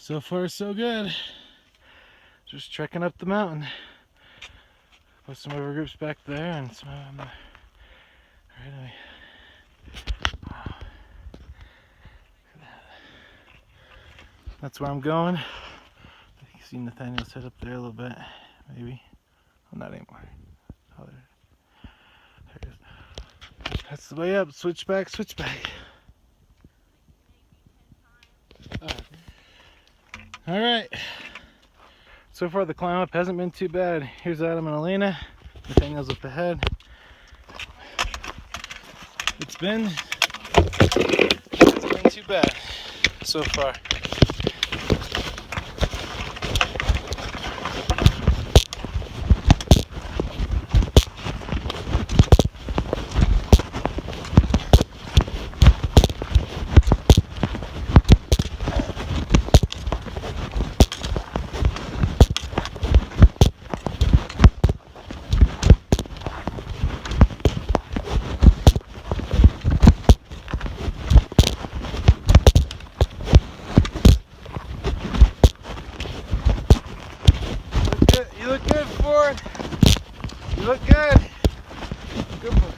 So far so good. Just trekking up the mountain. Put some over groups back there and some of them right away. Wow. That's where I'm going. You can see Nathaniel's head up there a little bit, maybe. Well, not anymore. Oh, there it is. That's the way up. Switch back, switch back. All right. So far the climb up hasn't been too bad. Here's Adam and Elena. Nathaniel's up ahead. It's been too bad so far. You look good, Ford. You look good. Good boy.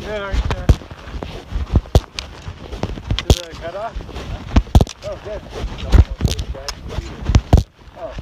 Yeah, right there. Did I cut off? Oh, good. Oh.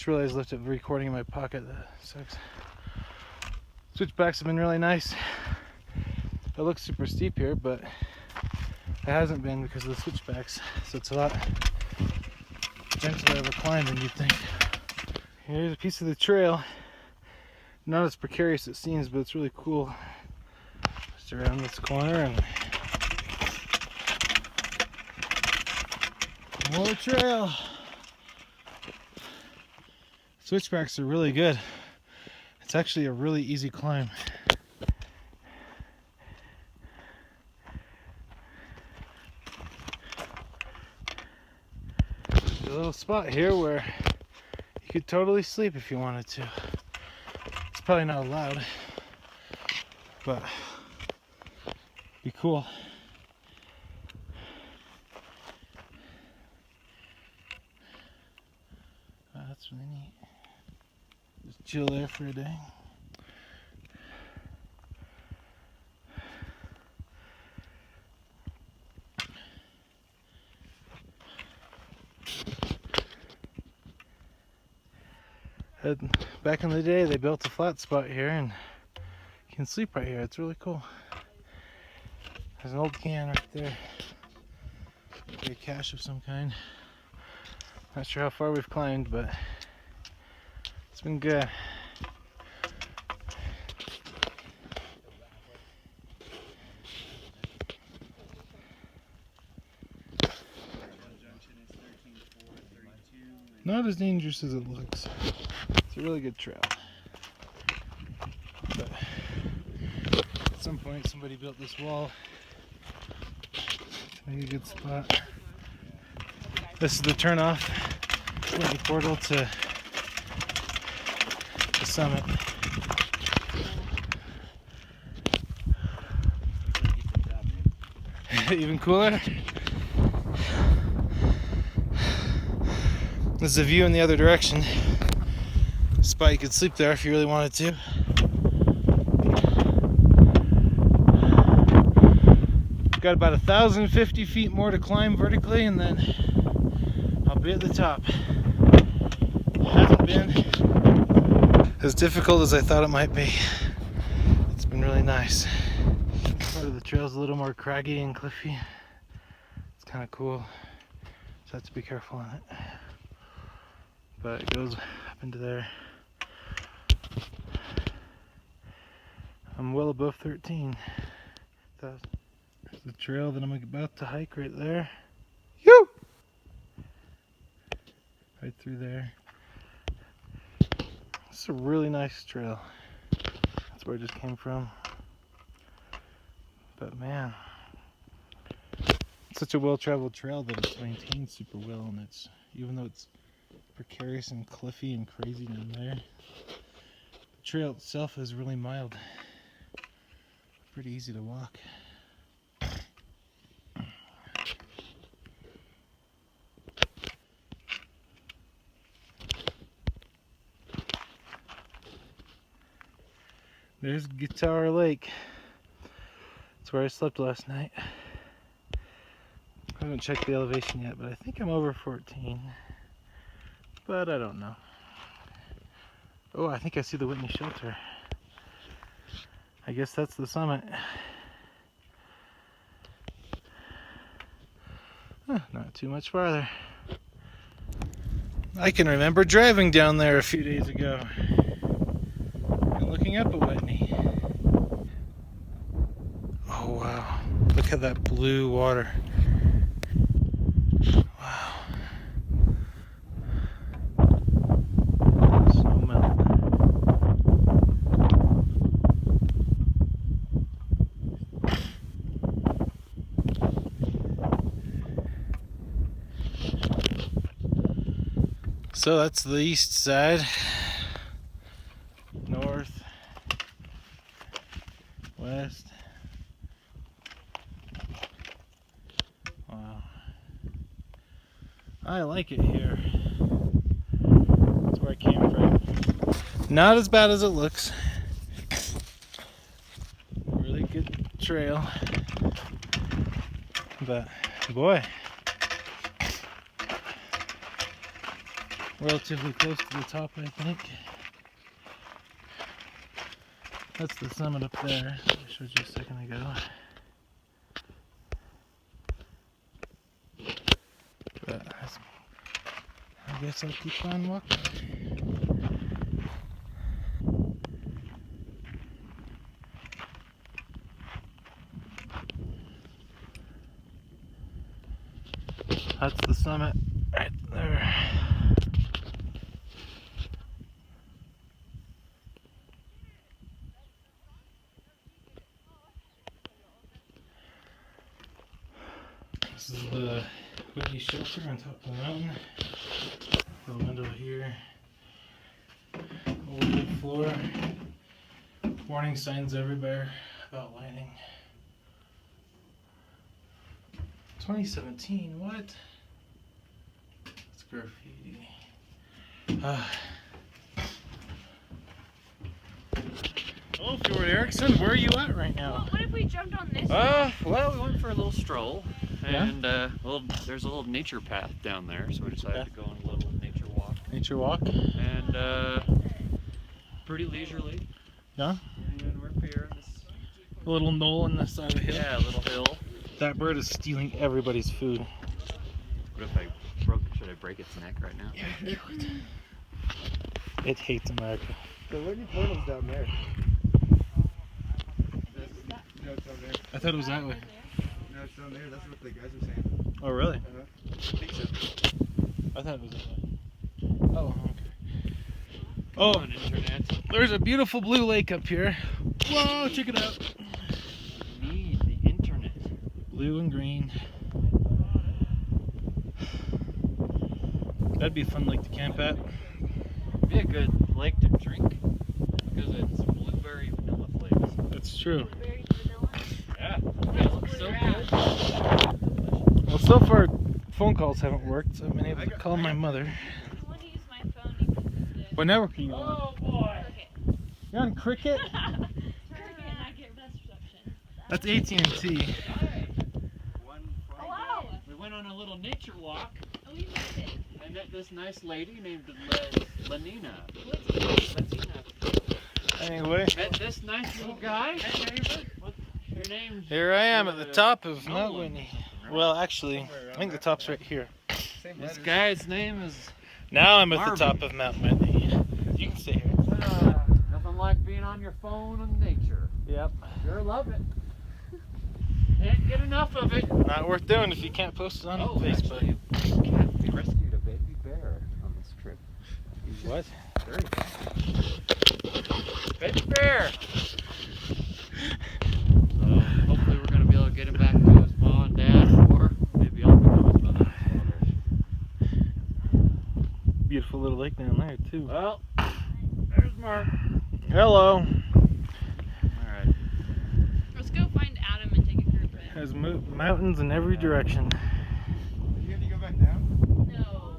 Just realized I left it recording in my pocket. That sucks. Switchbacks have been really nice. It looks super steep here, but it hasn't been because of the switchbacks. So it's a lot gentler of a climb than you'd think. Here's a piece of the trail. Not as precarious as it seems, but it's really cool. Just around this corner and more trail. Switchbacks are really good. It's actually a really easy climb. There's a little spot here where you could totally sleep if you wanted to. It's probably not allowed, but be cool. Oh, that's really neat. Just chill there for a day. Back in the day, they built a flat spot here, and you can sleep right here. It's really cool. There's an old can right there. Maybe a cache of some kind. Not sure how far we've climbed, but it's been good. Not as dangerous as it looks. It's a really good trail. But at some point somebody built this wall to make a good spot. This is the turnoff, the portal to the summit. Even cooler. This is a view in the other direction. Spot you could sleep there if you really wanted to. Got about 1,050 feet more to climb vertically, and then I'll be at the top. Hasn't been as difficult as I thought it might be. It's been really nice. Part of the trail's a little more craggy and cliffy. It's kind of cool. Just have to be careful on it. But it goes up into there. I'm well above 13,000. There's the trail that I'm about to hike right there. Yoo! Right through there. It's a really nice trail. That's where I just came from. But man, it's such a well-traveled trail that it's maintained super well, and it's, even though it's precarious and cliffy and crazy down there, the trail itself is really mild. Pretty easy to walk. There's Guitar Lake. That's where I slept last night. I haven't checked the elevation yet, but I think I'm over 14. But I don't know. Oh, I think I see the Whitney Shelter. I guess that's the summit. Not too much farther. I can remember driving down there a few days ago and looking up at Whitney. Oh wow, look at that blue water. Wow. So mellow. So that's the east side. North, west. Wow. I like it here. That's where I came from. Not as bad as it looks. Really good trail. But boy, relatively close to the top, I think. That's the summit up there I showed you a second ago. But I guess I'll keep on walking. That's the summit right there. This is the Whitney shelter on top of the mountain. The window here. Old wood floor. Warning signs everywhere about lightning. 2017, what? It's graffiti. Hello, Fjord Erickson. Where are you at right now? Well, what if we jumped on this? Well, we went for a little stroll, and there's a little nature path down there, so we decided to go on a little nature walk. Nature walk? And pretty leisurely. Yeah? And we're up here on this A little knoll on the side of the hill. Yeah, a little hill. That bird is stealing everybody's food. What if should I break its neck right now? Yeah, do it. It hates America. So where are your portals down there? No, it's down there. I thought it was that way. No, it's down there. That's what the guys were saying. Oh, really? I think so. I thought it was that way. Oh, okay. Oh, On internet. there's a beautiful blue lake up here. Whoa, check it out. Need the internet. Blue and green. That'd be a fun lake to camp at. Be a good lake to drink because it's blueberry vanilla flavors. That's true. Blueberry vanilla. Yeah, it looks so good. Well, so far, phone calls haven't worked, so I've been able to call my mother. If you want to use my phone, you can use it. What network are you on? Oh boy! You're on Cricket? Cricket and I get best reception. That's AT&T. Oh, wow. We went on a little nature walk. Oh, we made it. I met this nice lady named Lenina. Anyway, Met this nice little guy. What's your name? here I am at the top of Mount Whitney. Well, actually, I think the top's right here. Same This letters. guy's name is. Now I'm at Marvin. the top of Mount Whitney. You can stay here. Nothing like being on your phone in nature. Yep. Sure love it. Can't get enough of it. Not worth doing if you can't post it on Facebook. Actually, we rescued a baby bear on this trip. What? Baby bear! So hopefully we're going to be able to get him back to his mom and dad, or maybe I'll become his mother and father. Beautiful little lake down there, too. Well, there's Mark. Hello. Alright. Let's go find Adam and take a group ride. There's mountains in every direction. Did you have to go back down? No.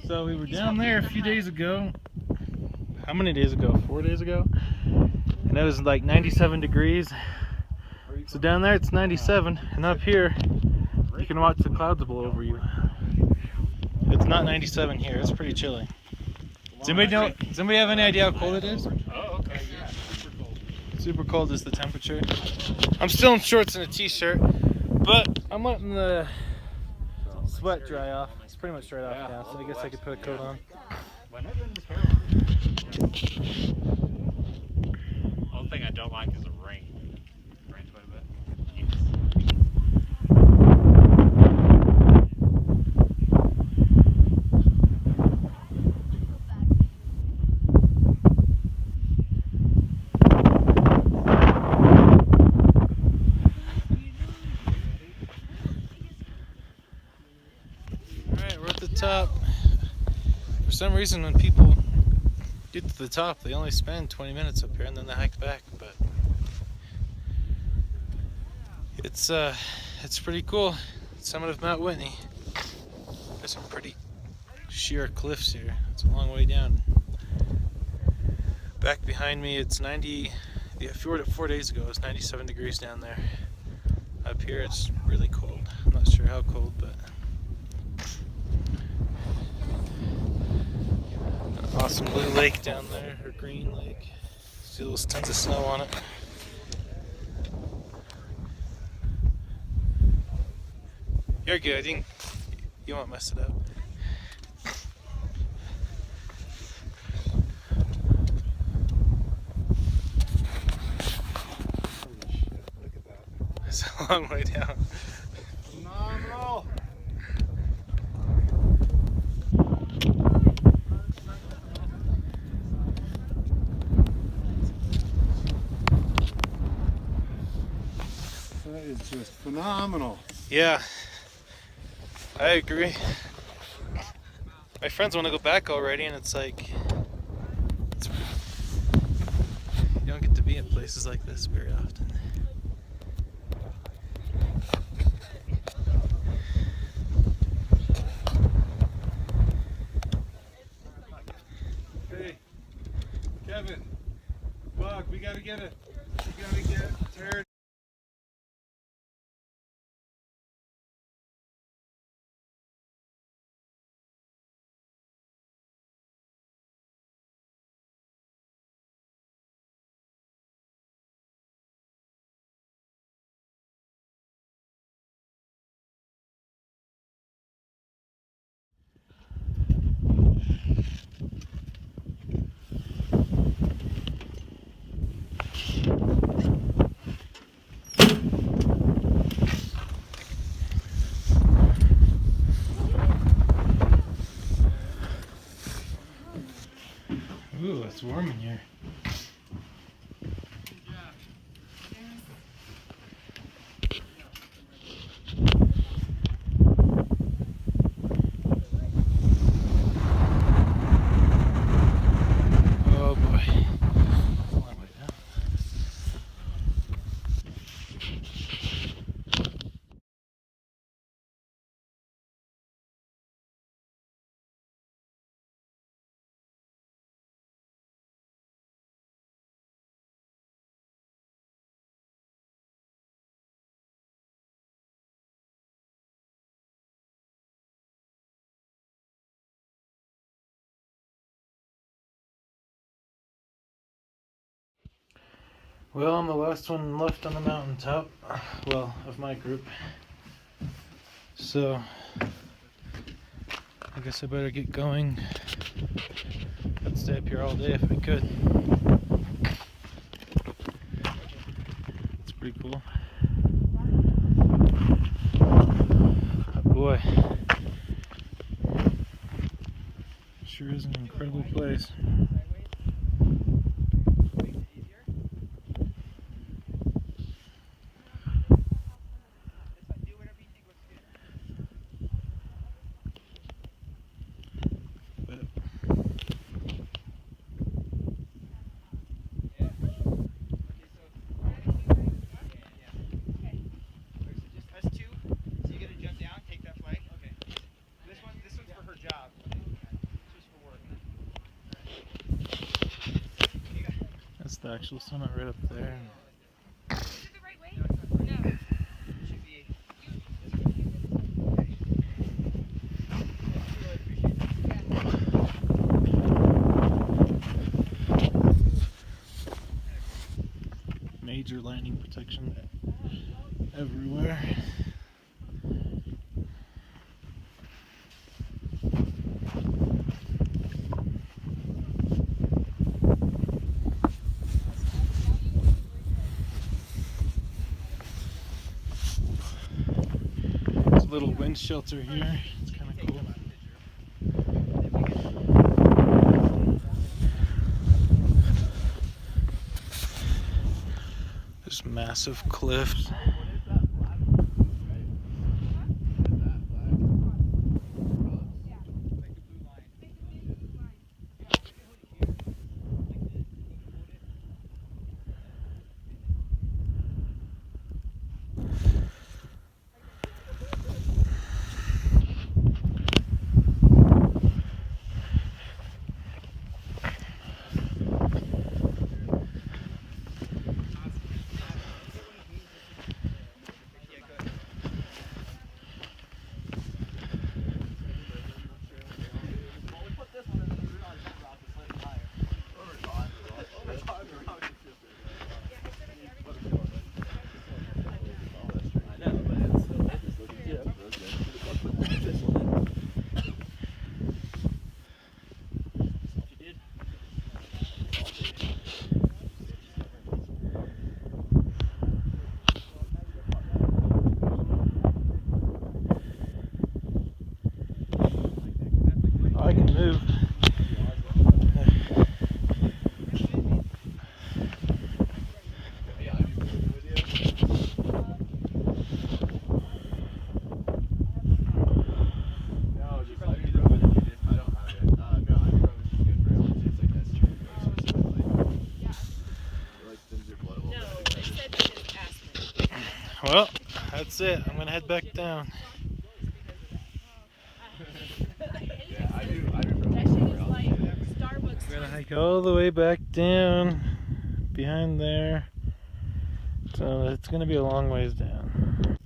So we were down there a few days ago. How many days ago? 4 days ago? And it was like 97 degrees. So down there it's 97, and up here you can watch the clouds blow over you. It's not 97 here, it's pretty chilly. Does anybody have any idea how cold it is? Oh, okay, yeah. Super cold. Super cold is the temperature. I'm still in shorts and a t-shirt, but I'm letting the sweat dry off. It's pretty much dried off now, so I guess I could put a coat on. One thing I don't like is the rain. It rains quite a bit. Alright, we're at the top. For some reason when people get to the top, they only spend 20 minutes up here and then they hike back, but it's pretty cool. Summit of Mount Whitney. There's some pretty sheer cliffs here. It's a long way down. Back behind me it's 90, yeah, 4 days ago it was 97 degrees down there. Up here it's really cold. I'm not sure how cold, but Awesome blue lake down there, or green lake. See those tons of snow on it. You're good. You won't mess it up. Holy shit, look at that. It's a long way down. Phenomenal. That is just phenomenal. Yeah, I agree. My friends want to go back already, and it's like you don't get to be in places like this very often. Hey, Kevin, Buck, we gotta get Terry. Ooh, it's warm in here. Oh boy. It's a long way down. Well, I'm the last one left on the mountaintop. Well, of my group. So, I guess I better get going. I'd stay up here all day if I could. It's pretty cool. Oh boy. Sure is an incredible place. That's the actual summit right up there. Major lightning protection everywhere. There's a little wind shelter here. It's kind of cool. There's massive cliffs. Well, that's it. I'm gonna head back down. We're gonna hike all the way back down behind there. So it's gonna be a long ways down.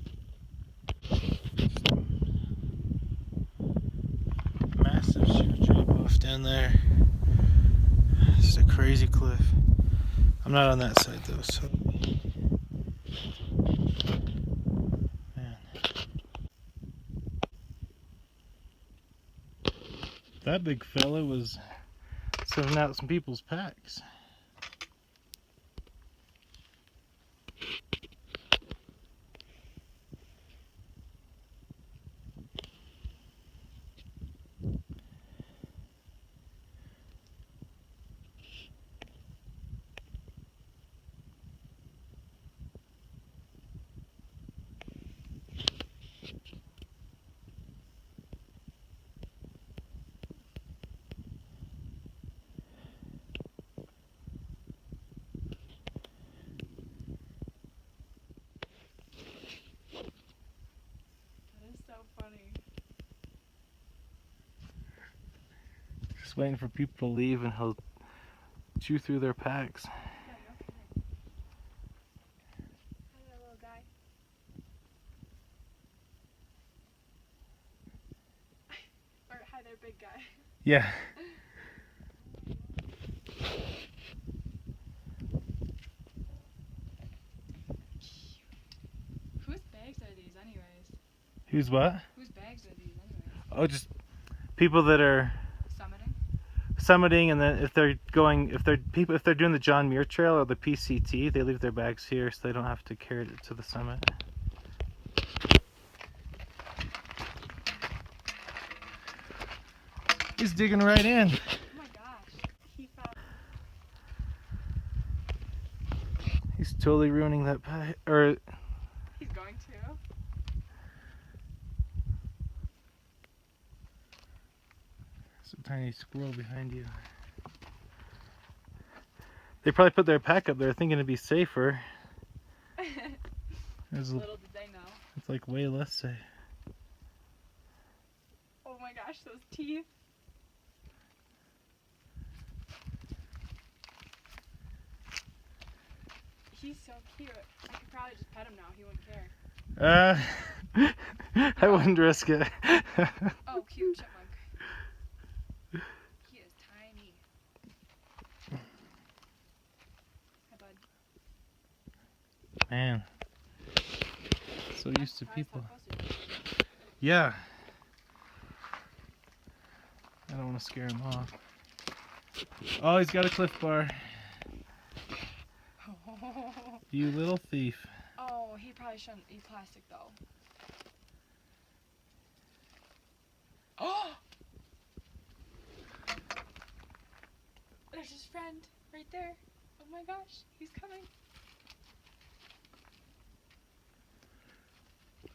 Massive sheer drop off down there. Just a crazy cliff. I'm not on that side though, so. Man. That big fella was sending out some people's packs. Just waiting for people to leave and he'll chew through their packs. Hi there, big guy. Yeah. Whose bags are these, anyways? Who's what? Whose bags are these, anyways? Oh, just people that are summiting, and then if they're doing the John Muir Trail or the PCT, they leave their bags here so they don't have to carry it to the summit. He's digging right in. Oh my gosh. He found. He's totally ruining that pack. Or He's going to. there's a tiny squirrel behind you. They probably put their pack up there thinking it'd be safer. Little did they know. It's like way less safe. Oh my gosh, those teeth. He's so cute. I could probably just pet him now. He wouldn't care. I wouldn't risk it. Oh, cute chipmunk. He is tiny. Hi, bud. Man. So used to Surprised how people. close he is. Yeah. I don't want to scare him off. Oh, he's got a Cliff Bar. You little thief. Oh, he probably shouldn't eat plastic though. Oh! There's his friend right there. Oh my gosh, he's coming.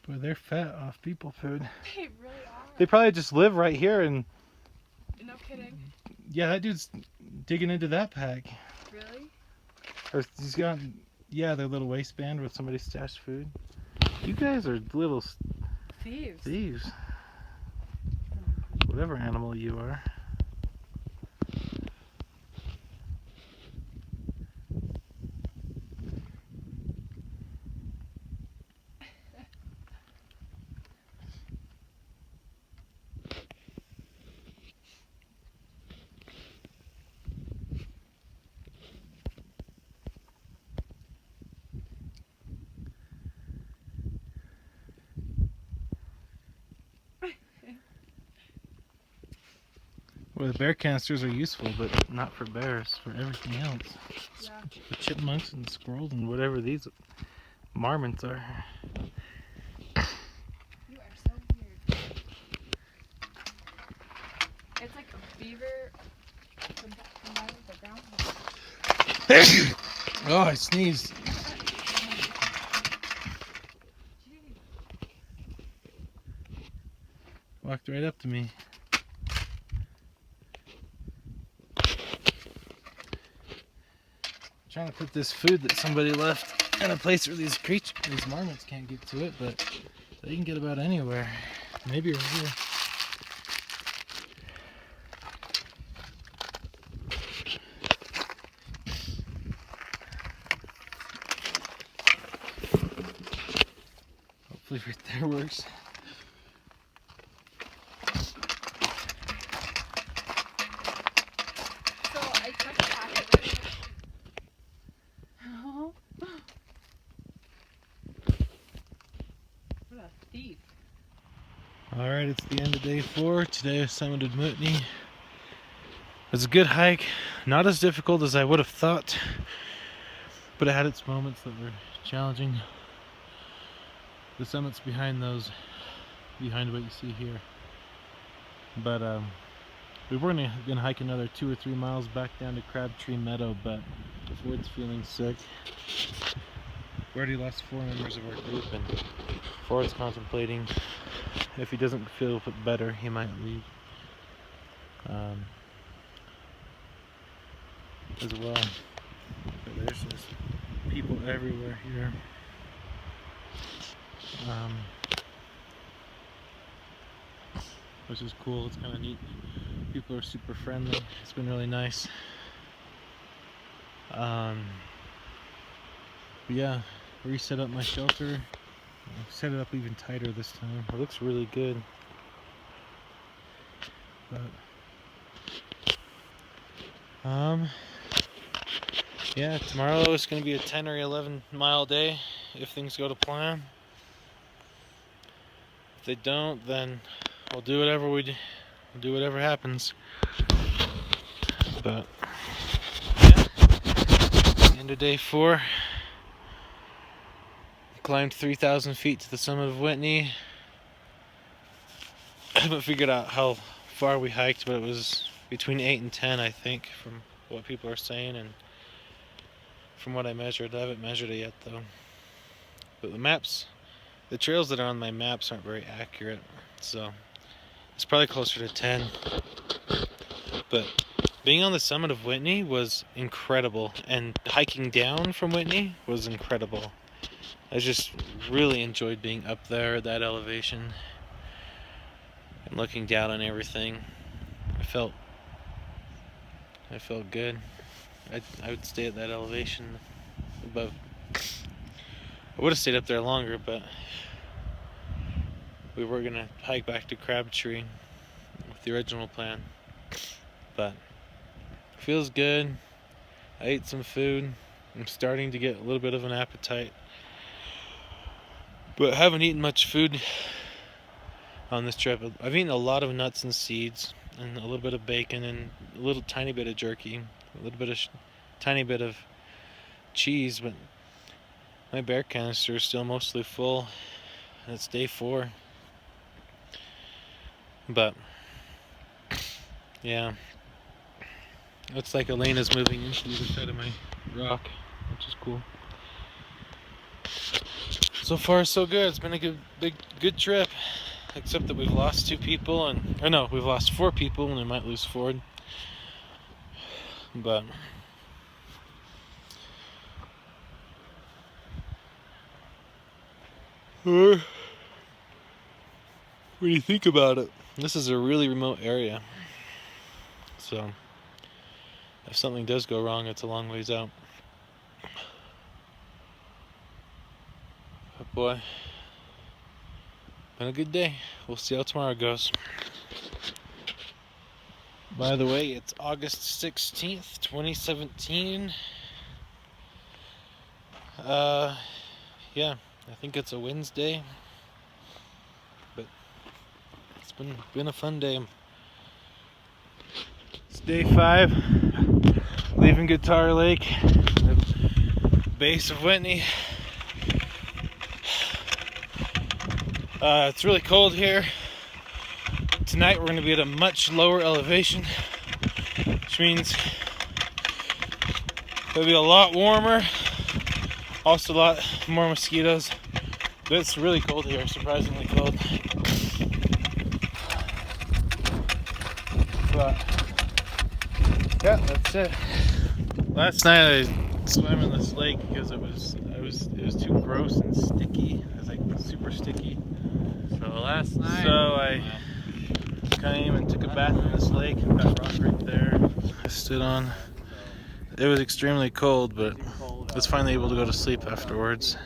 Boy, they're fat off people food. They really are. They probably just live right here, and No kidding. yeah, that dude's digging into that pack. Really? Or he's got, yeah, their little waistband where somebody stashed food. You guys are little Thieves. thieves. Whatever animal you are. Well, the bear canisters are useful, but not for bears, for everything else. Yeah. The chipmunks and squirrels and whatever these marmots are. You are so weird. It's like a beaver combined with a groundhog. Oh, I sneezed. Walked right up to me. Trying to put this food that somebody left in a place where these marmots can't get to it, but they can get about anywhere. Maybe right here. Hopefully right there works. So I took the packet. Oh. What a thief. Alright, it's the end of day 4. Today I summited Whitney. It was a good hike. Not as difficult as I would have thought, but it had its moments that were challenging. The summit's behind what you see here. But we were gonna hike another 2 or 3 miles back down to Crabtree Meadow, but Ford's feeling sick. We already lost 4 members of our group, and Ford's contemplating if he doesn't feel better, he might leave as well. But there's just people everywhere here. Which is cool. It's kind of neat. People are super friendly. It's been really nice. But yeah, reset up my shelter. Set it up even tighter this time. It looks really good. But yeah, tomorrow is going to be a 10 or 11 mile day if things go to plan. If they don't, then we'll do whatever we'll do whatever happens. But yeah, end of day 4. Climbed 3,000 feet to the summit of Whitney. I haven't figured out how far we hiked, but it was between 8 and 10, I think, from what people are saying and from what I measured. I haven't measured it yet, though. But the trails that are on my maps aren't very accurate, so it's probably closer to 10. But being on the summit of Whitney was incredible, and hiking down from Whitney was incredible. I just really enjoyed being up there at that elevation and looking down on everything. I felt good. I would stay at that elevation above. I would have stayed up there longer, but we were gonna hike back to Crabtree with the original plan. But it feels good. I ate some food. I'm starting to get a little bit of an appetite. But I haven't eaten much food on this trip. I've eaten a lot of nuts and seeds, and a little bit of bacon, and a little tiny bit of jerky, a little bit of tiny bit of cheese. But my bear canister is still mostly full, and it's day 4. But yeah, looks like Elena's moving into the other side of my rock, which is cool. So far so good. It's been a good trip, except that we've lost 2 people, we've lost 4 people, and we might lose Ford. But when you think about it, this is a really remote area, so if something does go wrong, it's a long ways out. But boy, been a good day. We'll see how tomorrow goes. By the way, it's August 16th, 2017. Yeah, I think it's a Wednesday. But it's been a fun day. It's day 5. Leaving Guitar Lake, the base of Whitney. It's really cold here. Tonight we're going to be at a much lower elevation, which means it'll be a lot warmer, also a lot more mosquitoes, but it's really cold here, surprisingly cold. But yeah, that's it. Last night I swim in this lake because it was too gross and sticky. It was like super sticky. So last night. So I came and took a bath in this lake. Got rock right there. I stood on. It was extremely cold, but I was finally able to go to sleep afterwards.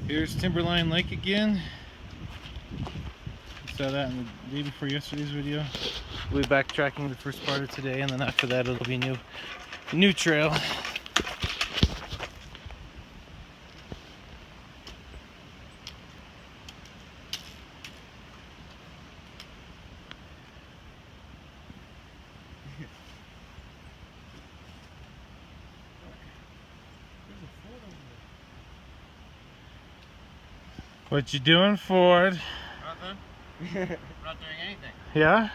Here's Timberline Lake again. You saw that in the day before yesterday's video. We'll be backtracking the first part of today, and then after that it'll be new trail. What you doing, Ford? Nothing. I'm not doing anything. Yeah?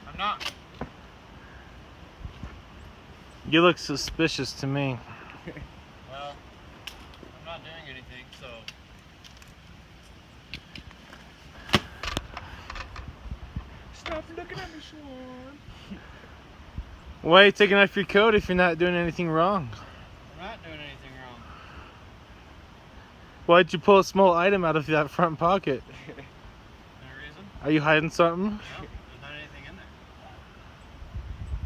I'm not. You look suspicious to me. Well, I'm not doing anything, so. Stop looking at me, Sean. Why are you taking off your coat if you're not doing anything wrong? I'm not doing anything wrong. Why'd you pull a small item out of that front pocket? Any reason? Are you hiding something? No, there's not anything in there.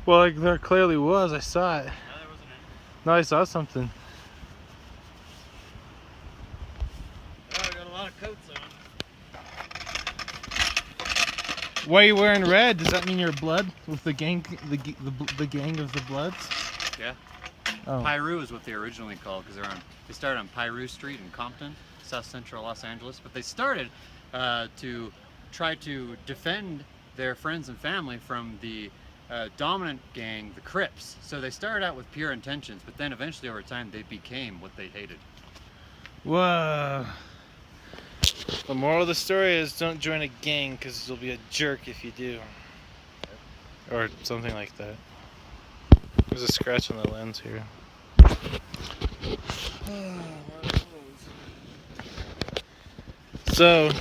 Well, like, there clearly was. I saw it. No, there wasn't anything. No, I saw something. Oh, I got a lot of coats on. Why are you wearing red? Does that mean you're blood with the gang, the gang of the Bloods? Yeah. Oh. Piru is what they originally called because they started on Piru Street in Compton, South Central Los Angeles. But they started to try to defend their friends and family from the dominant gang, the Crips. So they started out with pure intentions, but then eventually over time they became what they hated. Whoa. The moral of the story is don't join a gang because you'll be a jerk if you do. Or something like that. There's a scratch on the lens here. So,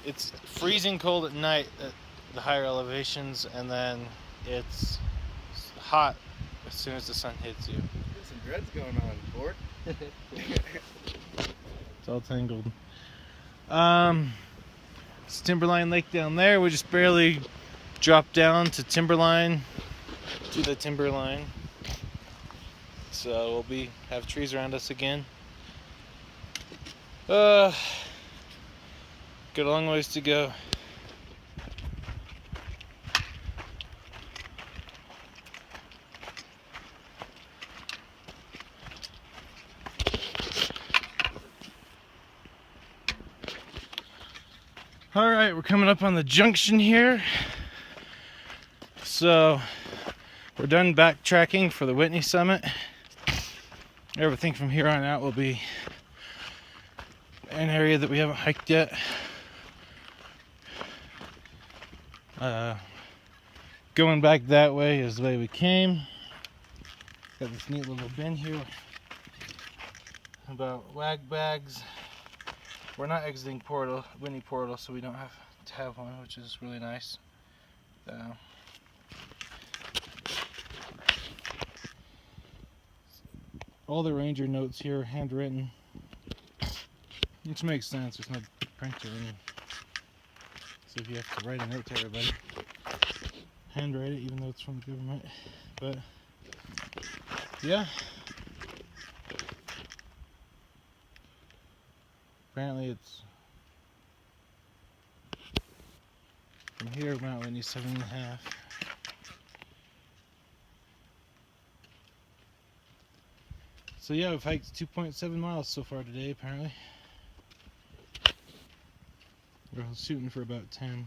it's freezing cold at night at the higher elevations, and then it's hot as soon as the sun hits you. Some threads going on, Ford. It's all tangled. It's Timberline Lake down there. We just barely dropped down to Timberline, to the Timberline. So we'll have trees around us again. Got a long ways to go. Alright, we're coming up on the junction here. So, we're done backtracking for the Whitney Summit. Everything from here on out will be an area that we haven't hiked yet. Going back that way is the way we came. Got this neat little bin here about wag bags. We're not exiting Whitney Portal, so we don't have to have one, which is really nice. All the ranger notes here are handwritten, which makes sense. There's no printer, so if you have to write a note to everybody, handwrite it, even though it's from the government. But yeah. Apparently it's from here, Mount Whitney, 7.5. So yeah, we've hiked 2.7 miles so far today, apparently. We're shooting for about 10.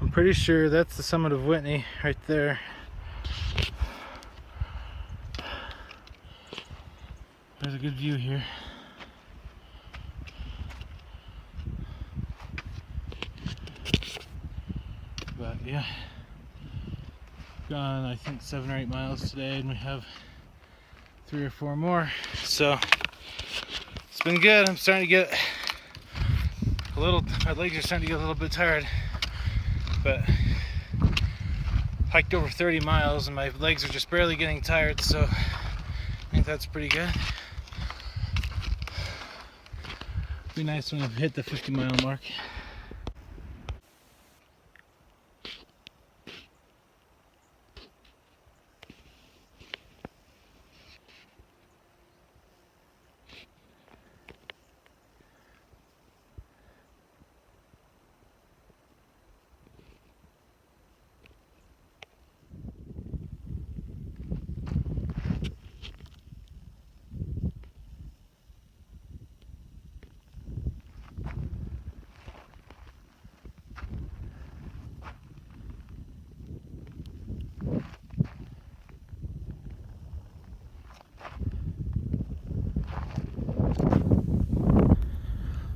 I'm pretty sure that's the summit of Whitney right there. There's a good view here. But yeah, gone I think 7 or 8 miles today, and we have 3 or 4 more. So it's been good. I'm starting to get my legs are starting to get a little bit tired. But hiked over 30 miles and my legs are just barely getting tired, so I think that's pretty good. Be nice when we hit the 50-mile mark.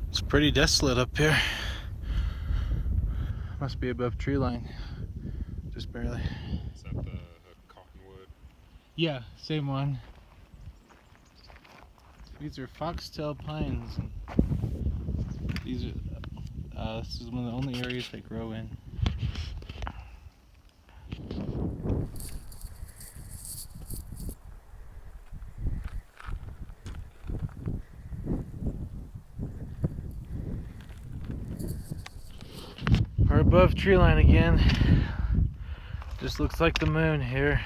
It's pretty desolate up here. Must be above tree line. Just barely. Is that the cottonwood? Yeah, same one. These are foxtail pines. These are, this is one of the only areas they grow in. We're above tree line again. Just looks like the moon here,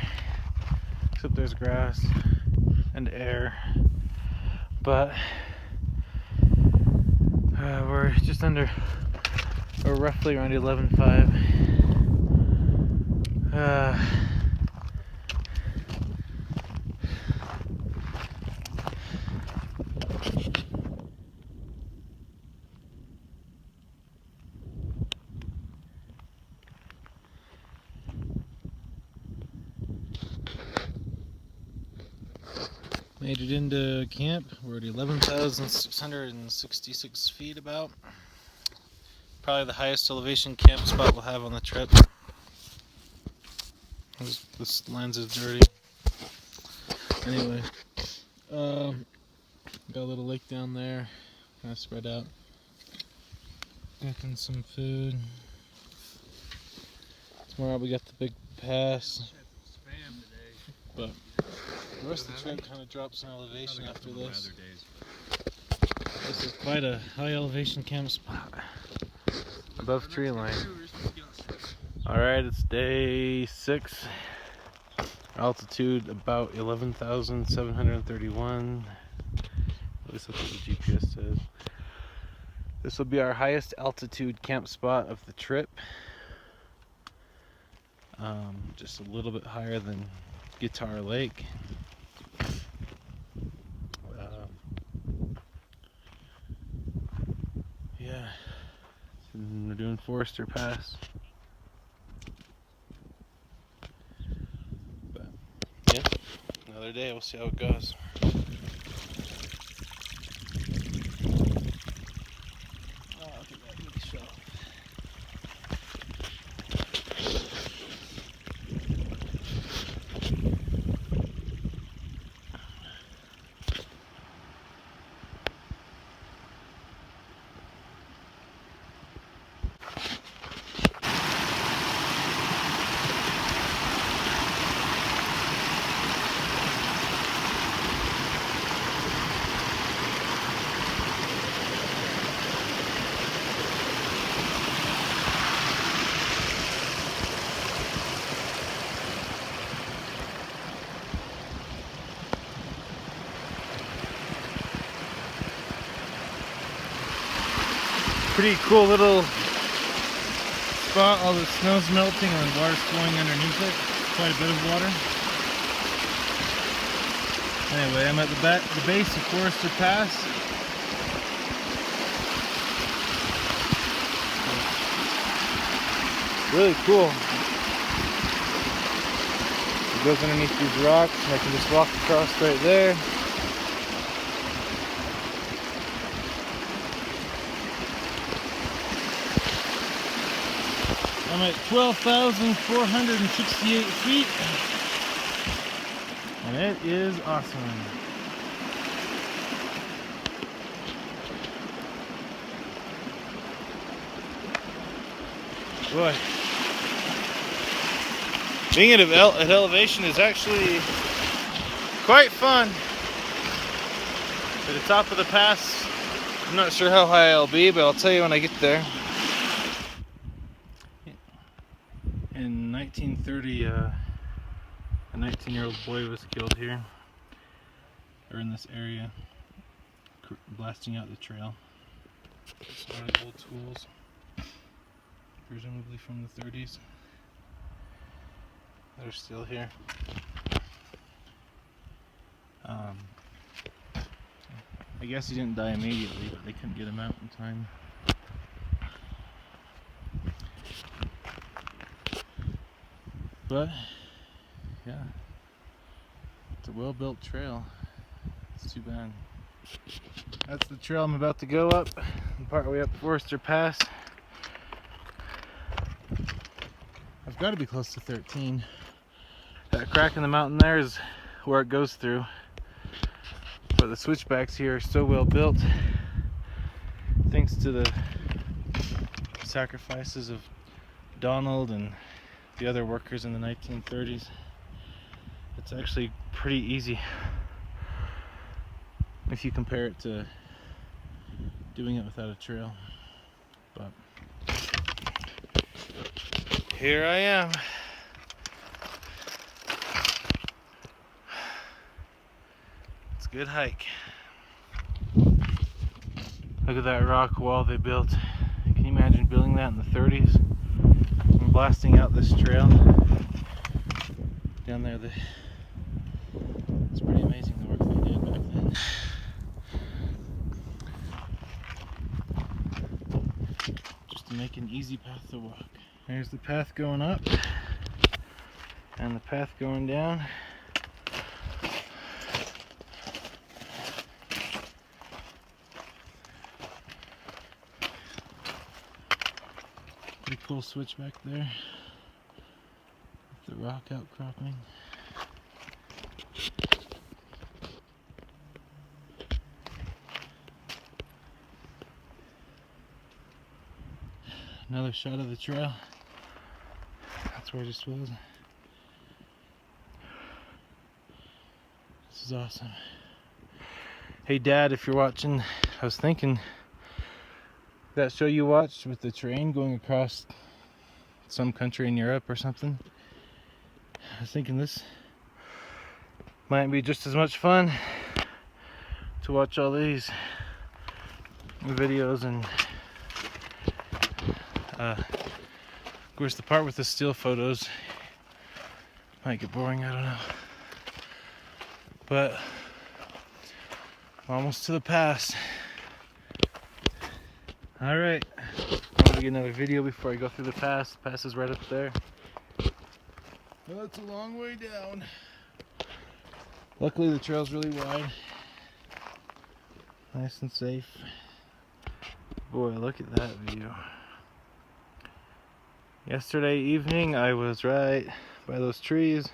except there's grass and air. But we're just under, or roughly around 11.5. Made it into camp. We're at 11,666 feet about. Probably the highest elevation camp spot we'll have on the trip. This lens is dirty. Anyway, got a little lake down there, kind of spread out. Cooking some food. Tomorrow we got the big pass. Spam today. But the rest of the trip kind of drops in elevation after this. This is quite a high elevation camp spot. Above tree line. Alright, it's day 6. Altitude about 11,731. At least that's what the GPS says. This will be our highest altitude camp spot of the trip. Just a little bit higher than Guitar Lake. Yeah, and we're doing Forester Pass. But yeah, another day. We'll see how it goes. Oh, look at that big shelf. Pretty cool little spot. All the snow's melting and water's flowing underneath it. Quite a bit of water. Anyway, I'm at the base of Forester Pass. Really cool. It goes underneath these rocks and I can just walk across right there. I'm at 12,468 feet, and it is awesome. Boy, being at elevation is actually quite fun. To the top of the pass, I'm not sure how high I'll be, but I'll tell you when I get there. In 1930, a 19-year-old boy was killed here, or in this area, blasting out the trail. Some old tools, presumably from the 30s. They're still here. I guess he didn't die immediately, but they couldn't get him out in time. But yeah, it's a well-built trail. It's too bad. That's the trail I'm about to go up. I'm partway up Forester Pass. I've got to be close to 13. That crack in the mountain there is where it goes through. But the switchbacks here are so well built, thanks to the sacrifices of Donald and the other workers in the 1930s. It's actually pretty easy if you compare it to doing it without a trail. But here I am. It's a good hike. Look at that rock wall they built. Can you imagine building that in the 30s? And blasting out this trail down there. It's pretty amazing the work they did back then. Just to make an easy path to walk. There's the path going up and the path going down. Pretty cool switchback there with the rock outcropping. Another shot of the trail. That's where I just was. is awesome. Hey Dad, if you're watching, I was thinking that show you watched with the train going across some country in Europe or something. I was thinking this might be just as much fun to watch all these videos, and of course the part with the still photos might get boring, I don't know. But almost to the pass. Alright, I'm gonna get another video before I go through the pass. The pass is right up there. Well, it's a long way down. Luckily the trail's really wide. Nice and safe. Boy, look at that view. Yesterday evening I was right by those trees.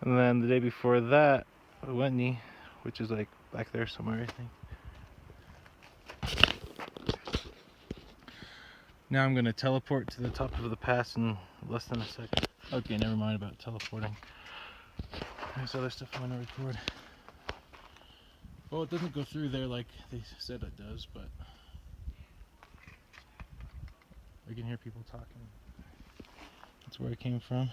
And then the day before that, Whitney, which is like back there somewhere, I think. Now I'm gonna teleport to the top of the pass in less than a second. Okay, never mind about teleporting. There's other stuff I'm gonna record. Well, it doesn't go through there like they said it does, but I can hear people talking. That's where I came from.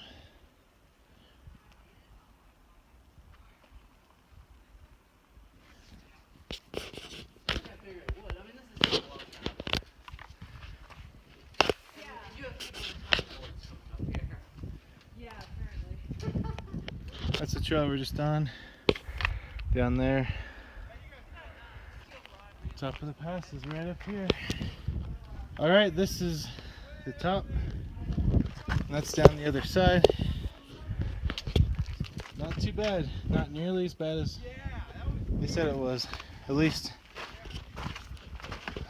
That's the trail we're just on. Down there. Top of the pass is right up here. Alright, this is the top. And that's down the other side. Not too bad. Not nearly as bad as they said it was. At least,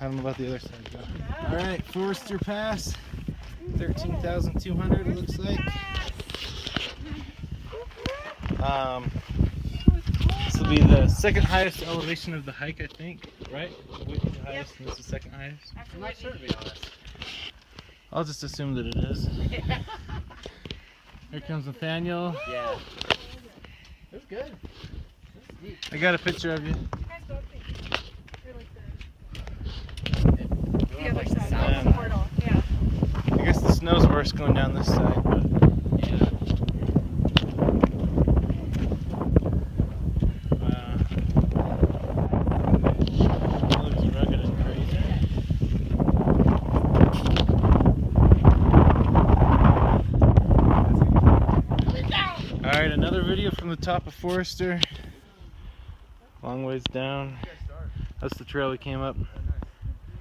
I don't know about the other side though. Alright, Forester Pass. 13,200 it looks like. This will be the second highest elevation of the hike, I think, right? Whitney's the highest, and this is the second highest. I'm not sure, to be honest. I'll just assume that it is. Here comes Nathaniel. Yeah. That's good. I got a picture of you. The other side. Man. Portal. Yeah. I guess the snow's worse going down this side, but Yeah. it looks rugged and crazy. Alright, another video from the top of Forester. Long ways down. That's the trail we came up.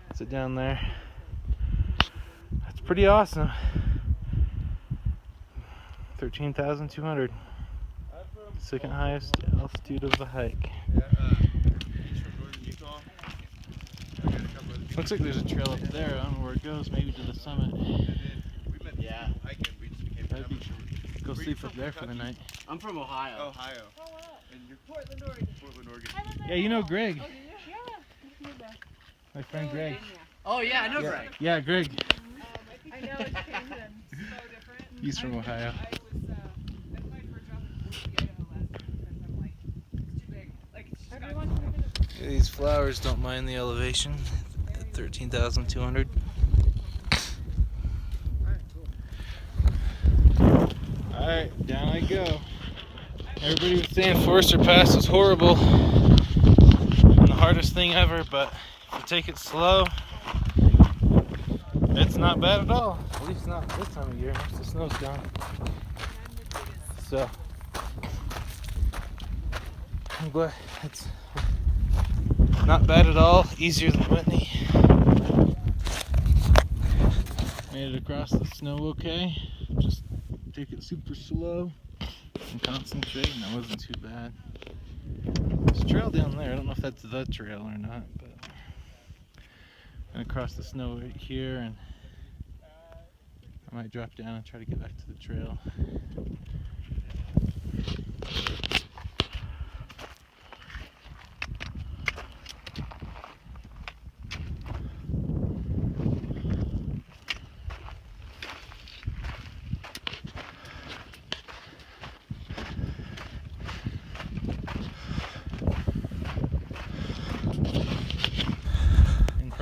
That's it down there. That's pretty awesome. 13,200. Second highest altitude of the hike. Looks like there's a trail up there. I don't know where it goes. Maybe to the summit. Yeah. That'd be, go sleep up there for the night. I'm from Ohio. Ohio. And you're Portland, Oregon. Portland, Oregon. Yeah, you know Greg. Oh, do you? Yeah. My friend Greg. Oh yeah, I know Greg. Yeah, Greg. I know it's changed and so different. He's from Ohio. I was, that's my first job in Idaho last week because I'm like, it's too big. Like, it's just got These flowers don't mind the elevation at 13,200. Alright, down I go. Everybody was saying Forester Pass was horrible and the hardest thing ever, but if you take it slow, it's not bad at all. At least not this time of year. Most of the snow's gone. So, I'm glad it's not bad at all. Easier than Whitney. Made it across the snow okay. Just take it super slow and concentrate, and that wasn't too bad. There's a trail down there. I don't know if that's the trail or not, but I'm gonna cross the snow right here, and I might drop down and try to get back to the trail.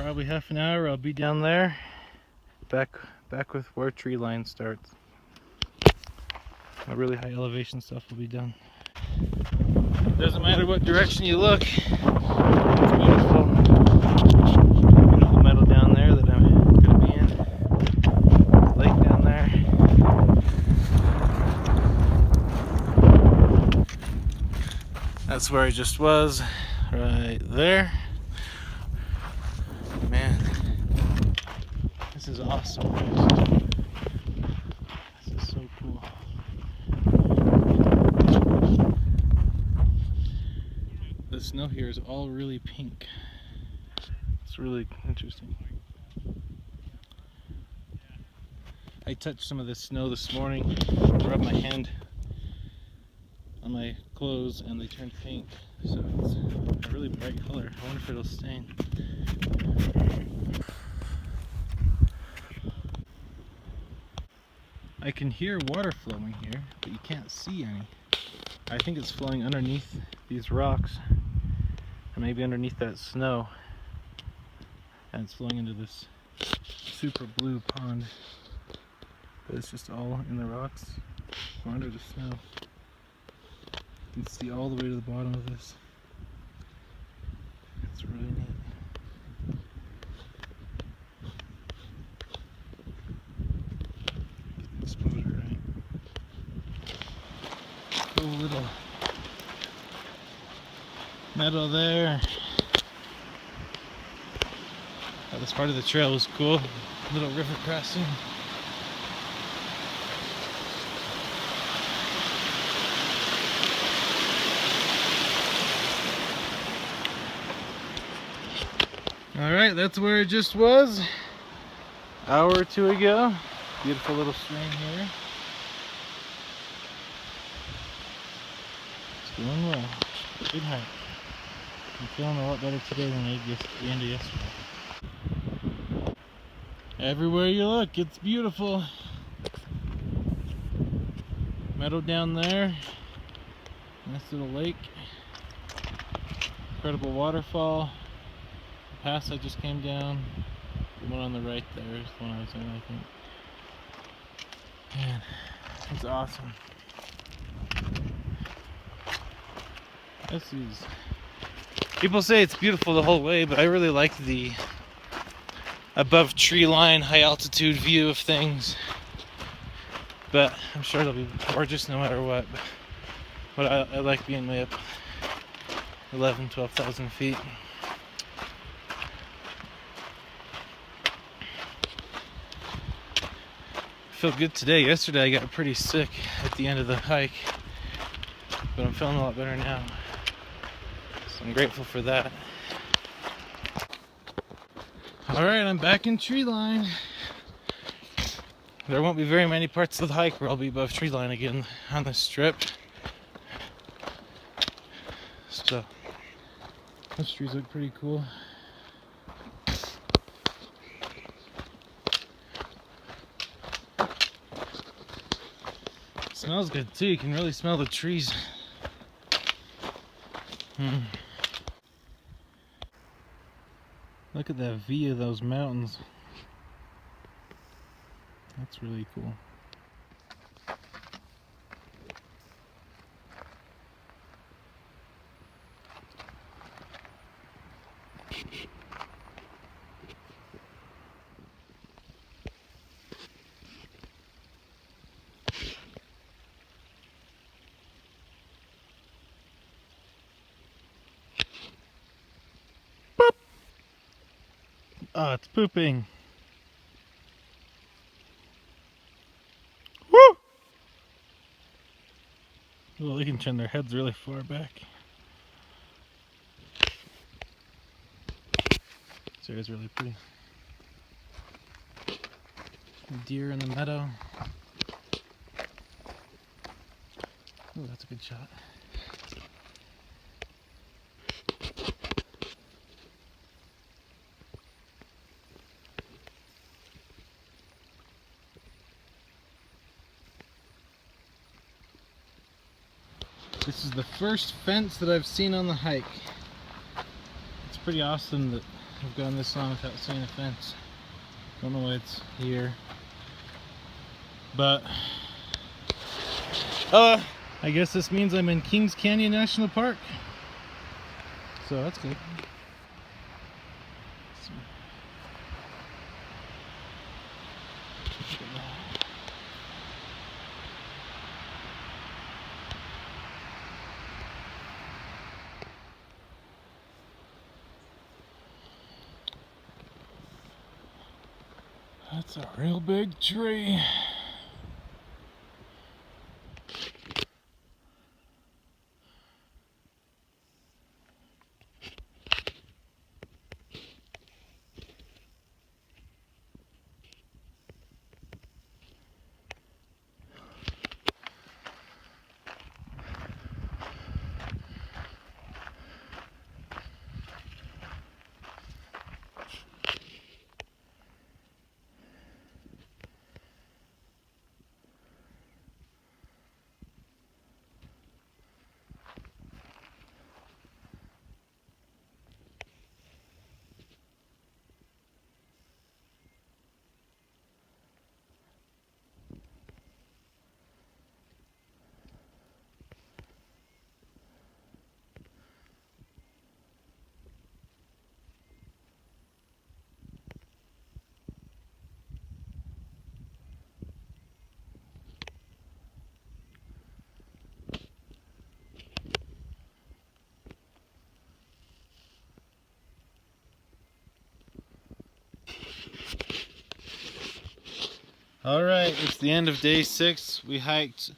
probably half an hour, I'll be down there, back with where tree line starts. My really high elevation stuff will be done. Doesn't matter what direction you look, it's beautiful. Beautiful meadow down there that I'm gonna be in. Lake down there. That's where I just was, right there. Man, this is awesome. This is so cool. The snow here is all really pink. It's really interesting. I touched some of the snow this morning, rubbed my hand on my clothes and they turned pink. So it's a really bright color. I wonder if it'll stain. I can hear water flowing here, but you can't see any. I think it's flowing underneath these rocks, and maybe underneath that snow. And it's flowing into this super blue pond. But it's just all in the rocks or under the snow. You can see all the way to the bottom of this. It's really neat. Exposure, right? Cool little meadow there. Oh, this part of the trail was cool. Little river crossing. Alright, that's where it just was. Hour or two ago. Beautiful little stream here. It's going well. Good hike. I'm feeling a lot better today than I did the end of yesterday. Everywhere you look, it's beautiful. Meadow down there. Nice little lake. Incredible waterfall. The pass I just came down. The one on the right there is the one I was in, I think. Man, it's awesome. This is... People say it's beautiful the whole way, but I really like the above tree line, high altitude view of things. But I'm sure it'll be gorgeous no matter what. But I like being way up 11,000, 12,000 feet. I feel good today. Yesterday I got pretty sick at the end of the hike, but I'm feeling a lot better now. So I'm grateful for that. Alright, I'm back in tree line. There won't be very many parts of the hike where I'll be above tree line again on this strip. So, those trees look pretty cool. Smells good too, you can really smell the trees. Look at that view of those mountains. That's really cool. Oh, it's pooping. Woo! Well, they can turn their heads really far back. This area's really pretty. Deer in the meadow. Oh, that's a good shot. This is the first fence that I've seen on the hike. It's pretty awesome that I've gone this long without seeing a fence. Don't know why it's here. But I guess this means I'm in Kings Canyon National Park. So that's good. That's a real big tree. Alright, it's the end of day 6. We hiked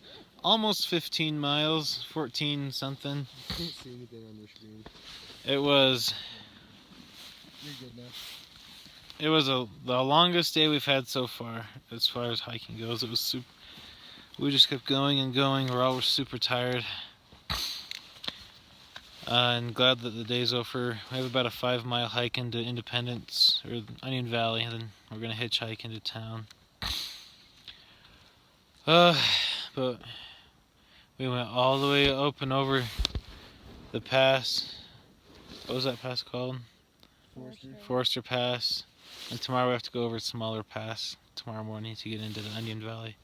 almost 15 miles, 14 something. I can't see anything on your screen. It was You're good now. the longest day we've had so far as hiking goes. It was super. We just kept going and going. We're all super tired. And glad that the day's over. We have about a 5-mile hike into Independence, or Onion Valley, and then we're going to hitchhike into town. But we went all the way up and over the pass. What was that pass called? Forester Pass. And tomorrow we have to go over a smaller pass tomorrow morning to get into the Onion Valley.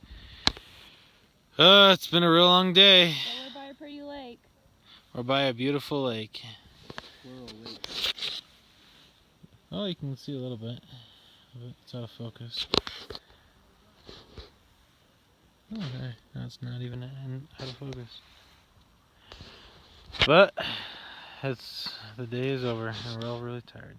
It's been a real long day. We're by a pretty lake. We're by a beautiful lake. Squirrel Lake. Oh, you can see a little bit. It's out of focus. Oh, okay. That's not even out of focus. But the day is over and we're all really tired.